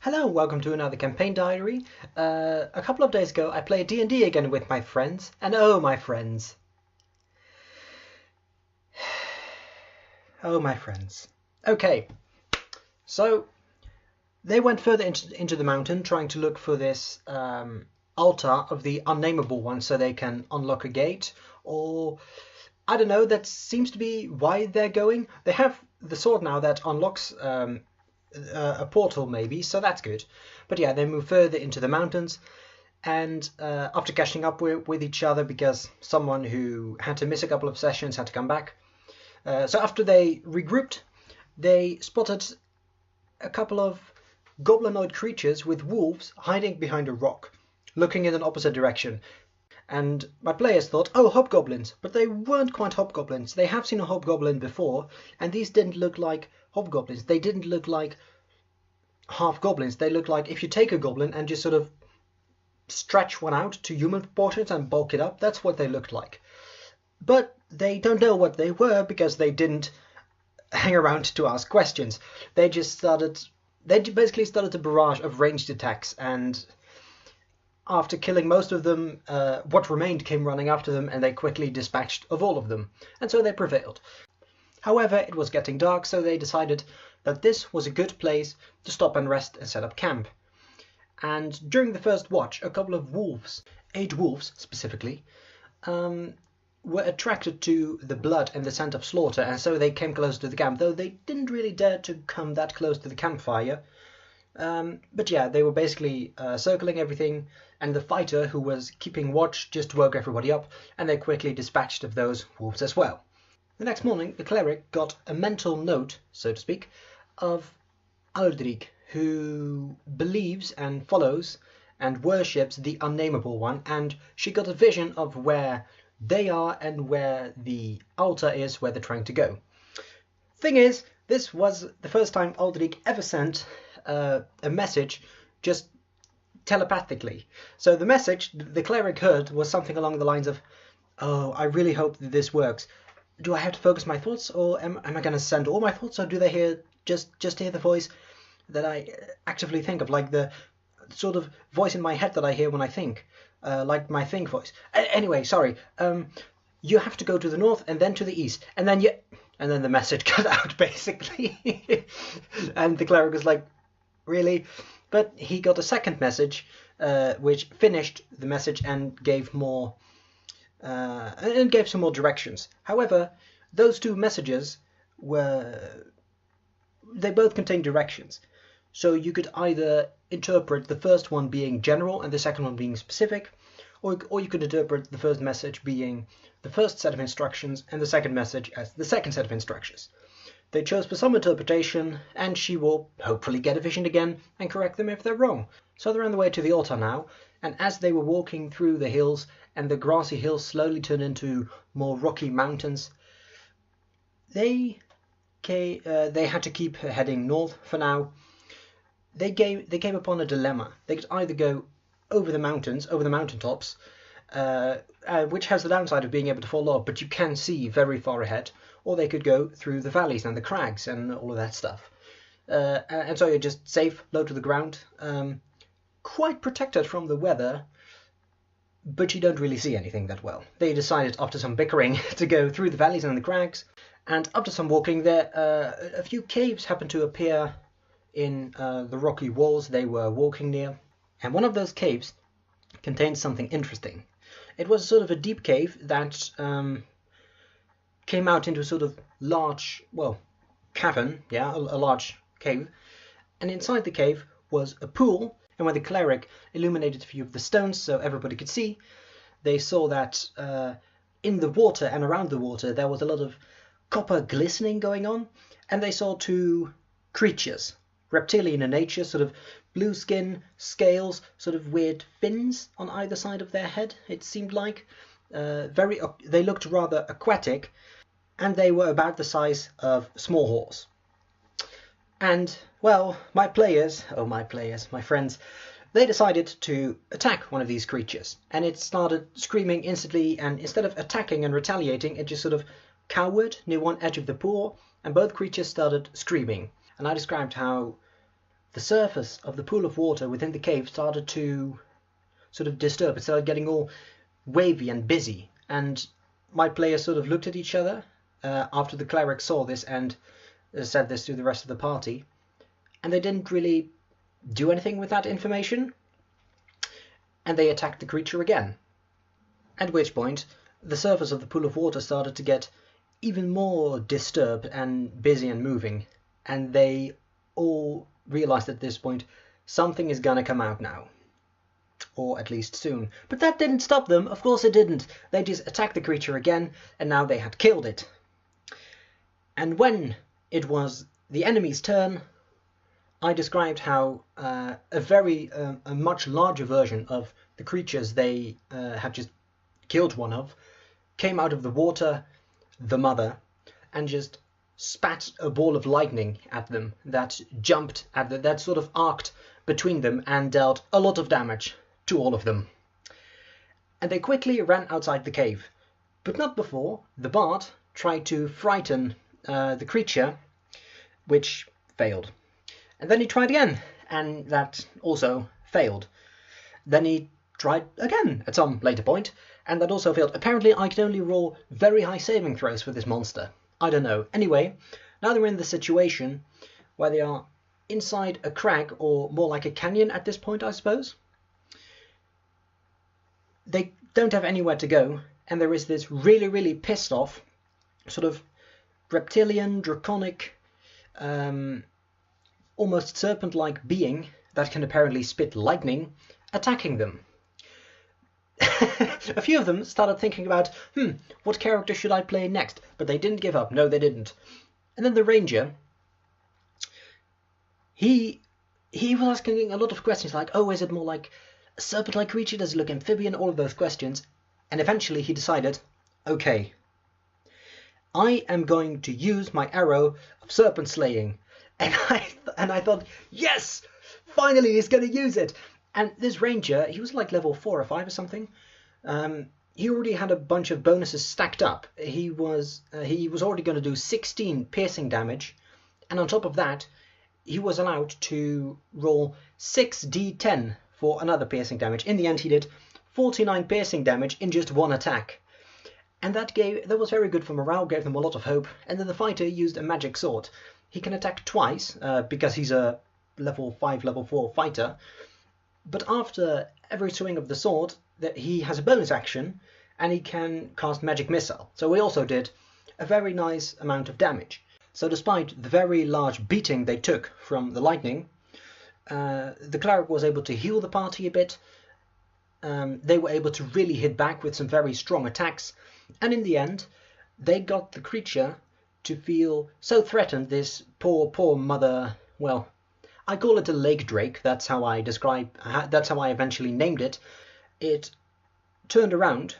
Hello, welcome to another campaign diary. A couple of days ago I played D&D again with my friends, and oh my friends. Oh my friends. Okay, so they went further into the mountain trying to look for this altar of the unnameable one so they can unlock a gate, or I don't know, that seems to be why they're going. They have the sword now that unlocks a portal maybe, so that's good. But yeah, they move further into the mountains, and after catching up with each other because someone who had to miss a couple of sessions had to come back. So after they regrouped, they spotted a couple of goblinoid creatures with wolves hiding behind a rock, looking in an opposite direction. And my players thought, oh, hobgoblins, but they weren't quite hobgoblins. They have seen a hobgoblin before, and these didn't look like hobgoblins. They didn't look like half goblins. They look like if you take a goblin and just sort of stretch one out to human proportions and bulk it up, that's what they looked like. But they don't know what they were because they didn't hang around to ask questions. They basically started a barrage of ranged attacks, and after killing most of them, what remained came running after them, and they quickly dispatched of all of them, and so they prevailed. However, it was getting dark, so they decided that this was a good place to stop and rest and set up camp. And during the first watch, a couple of wolves, 8 wolves specifically, were attracted to the blood and the scent of slaughter, and so they came close to the camp, though they didn't really dare to come that close to the campfire. But yeah, they were basically circling everything, and the fighter who was keeping watch just woke everybody up, and they quickly dispatched of those wolves as well. The next morning, the cleric got a mental note, so to speak, of Aldrich, who believes and follows and worships the unnameable one, and she got a vision of where they are and where the altar is where they're trying to go. Thing is, this was the first time Aldrich ever sent a message just telepathically. So the message the cleric heard was something along the lines of, oh, I really hope that this works. Do I have to focus my thoughts, or am I going to send all my thoughts, or do they hear just hear the voice that I actively think of, like the sort of voice in my head that I hear when I think, like my think voice. Anyway, sorry. You have to go to the north and then to the east, and then the message cut out basically. And the cleric was like, really? But he got a second message, which finished the message and gave some more directions. However, those two messages they both contained directions. So you could either interpret the first one being general and the second one being specific, or you could interpret the first message being the first set of instructions and the second message as the second set of instructions. They chose for some interpretation, and she will hopefully get a vision again and correct them if they're wrong. So they're on the way to the altar now, and as they were walking through the hills, and the grassy hills slowly turned into more rocky mountains, they had to keep heading north for now. They came upon a dilemma. They could either go over the mountains, over the mountaintops, which has the downside of being able to fall off, but you can see very far ahead, or they could go through the valleys and the crags and all of that stuff. And so you're just safe, low to the ground, quite protected from the weather, but you don't really see anything that well. They decided after some bickering to go through the valleys and the crags, and after some walking there, a few caves happened to appear in the rocky walls they were walking near, and one of those caves contained something interesting. It was sort of a deep cave that came out into a sort of large, cavern, a large cave, and inside the cave was a pool, and when the cleric illuminated a few of the stones so everybody could see, they saw that in the water and around the water there was a lot of copper glistening going on, and they saw 2 creatures, reptilian in nature, sort of blue skin, scales, sort of weird fins on either side of their head, it seemed like. They looked rather aquatic, and they were about the size of small horse. And, well, my friends, they decided to attack one of these creatures, and it started screaming instantly, and instead of attacking and retaliating, it just sort of cowered near one edge of the pool, and both creatures started screaming. And I described how the surface of the pool of water within the cave started to sort of disturb. It started getting all wavy and busy, and my players sort of looked at each other after the cleric saw this and said this to the rest of the party, and they didn't really do anything with that information, and they attacked the creature again. At which point, the surface of the pool of water started to get even more disturbed and busy and moving, and they all realized at this point something is gonna come out now, or at least soon. But that didn't stop them. Of course it didn't. They just attacked the creature again, and now they had killed it. And when it was the enemy's turn, I described how a much larger version of the creatures they had just killed one of came out of the water, the mother, and just spat a ball of lightning at them that jumped at them, that sort of arced between them and dealt a lot of damage to all of them. And they quickly ran outside the cave, but not before the bard tried to frighten the creature, which failed. And then he tried again, and that also failed. Then he tried again at some later point, and that also failed. Apparently I could only roll very high saving throws for this monster. I don't know. Anyway, now they're in the situation where they are inside a crag, or more like a canyon at this point, I suppose. They don't have anywhere to go, and there is this really, really pissed off, sort of reptilian, draconic, almost serpent-like being that can apparently spit lightning, attacking them. A few of them started thinking about, what character should I play next? But they didn't give up. No, they didn't. And then the ranger, he was asking a lot of questions like, oh, is it more like a serpent-like creature? Does it look amphibian? All of those questions. And eventually he decided, okay, I am going to use my arrow of serpent slaying. And I thought, yes, finally he's going to use it. And this ranger, he was like level 4 or 5 or something. He already had a bunch of bonuses stacked up. He was already going to do 16 piercing damage, and on top of that, he was allowed to roll 6d10 for another piercing damage. In the end, he did 49 piercing damage in just one attack, and that was very good for morale, gave them a lot of hope. And then the fighter used a magic sword. He can attack twice because he's a level 5, level 4 fighter. But after every swing of the sword, he has a bonus action, and he can cast Magic Missile. So we also did a very nice amount of damage. So despite the very large beating they took from the lightning, the cleric was able to heal the party a bit. They were able to really hit back with some very strong attacks, and in the end, they got the creature to feel so threatened, this poor mother, well, I call it a lake drake. That's how I eventually named it. It turned around,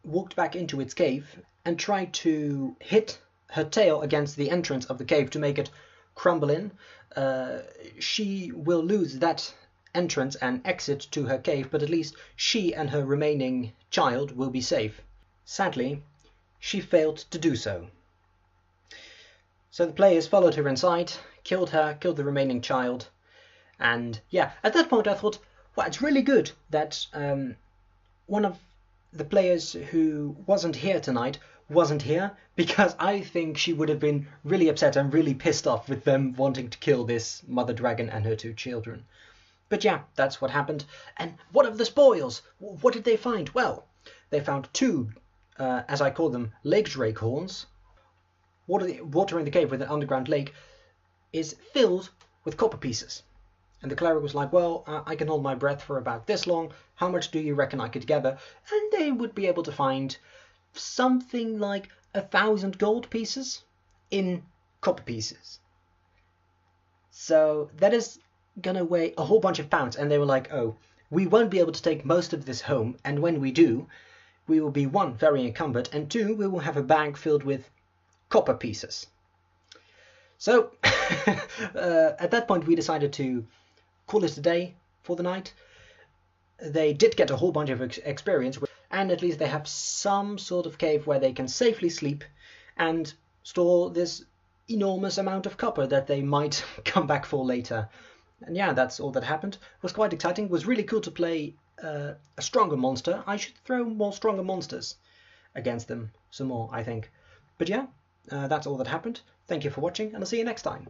walked back into its cave, and tried to hit her tail against the entrance of the cave to make it crumble in. She will lose that entrance and exit to her cave, but at least she and her remaining child will be safe. Sadly, she failed to do so. So the players followed her inside, killed her, killed the remaining child, and yeah, at that point I thought, well, it's really good that one of the players who wasn't here tonight wasn't here, because I think she would have been really upset and really pissed off with them wanting to kill this mother dragon and her 2 children. But yeah, that's what happened. And what of the spoils? What did they find? Well, they found 2, as I call them, lake drake horns. Water in the cave with an underground lake is filled with copper pieces. And the cleric was like, well, I can hold my breath for about this long. How much do you reckon I could gather? And they would be able to find something like 1,000 gold pieces in copper pieces. So that is going to weigh a whole bunch of pounds. And they were like, oh, we won't be able to take most of this home. And when we do, we will be 1, very encumbered, and 2, we will have a bag filled with copper pieces. So at that point we decided to call it a day for the night. They did get a whole bunch of experience, and at least they have some sort of cave where they can safely sleep and store this enormous amount of copper that they might come back for later. And yeah, that's all that happened. It was quite exciting. It was really cool to play a stronger monster. I should throw more stronger monsters against them some more, I think. But yeah, that's all that happened. Thank you for watching, and I'll see you next time.